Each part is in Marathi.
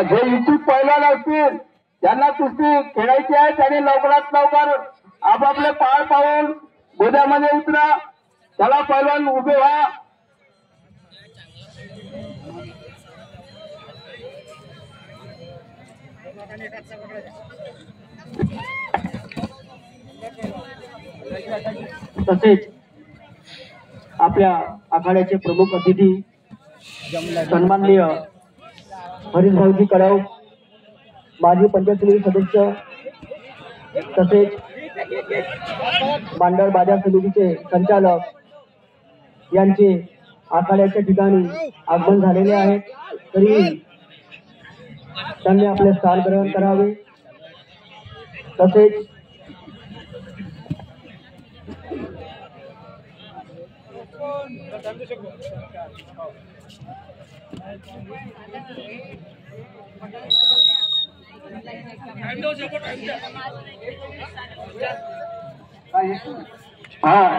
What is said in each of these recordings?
जे इच्छुक पैलवान असतील त्यांना कुस्ती खेळायची आहे त्यांनी लवकरात लवकर आपापले पाय पाहून गोद्यामध्ये उतरा. त्याला पैलवान उभे व्हा. तसेच आपल्या आखाड्याचे प्रमुख अतिथी सन्माननीय हरीश भाऊजी कडाव, माजी पंचायत समिती सदस्य तसेच मांडळ बाजार समितीचे संचालक यांचे आखाड्याच्या ठिकाणी आगमन झालेले आहे. तरी त्यांनी आपले स्थान ग्रहण करावे. तसेच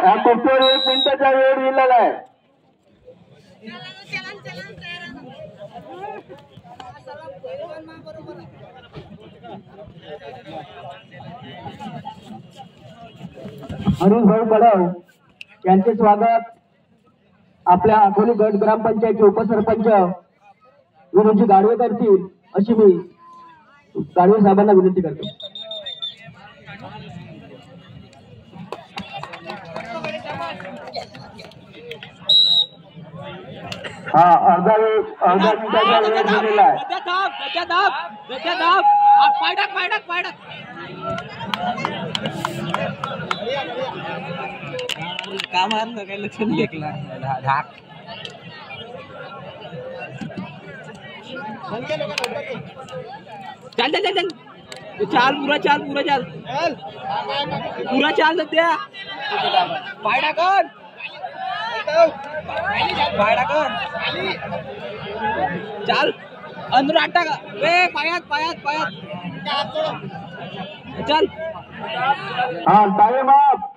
या कुस्तीवर 1 मिनिटाचा वेळ दिलेला आहे. हरीश भाऊ कडाव यांचे स्वागत आपल्या अकोली गट ग्रामपंचायतचे उपसरपंच विनोदजी गाडवे करतील अशी मी गाडवे साहेबांना विनंती करतो. अर्धा मिनिटाचा वेळ दिलेला आहे. काय लक्ष देखला धाक चल चल चल चाल पूरा चाल सध्या पायडा कर चाल अंदर आटा वे पायात चल टाइम अप.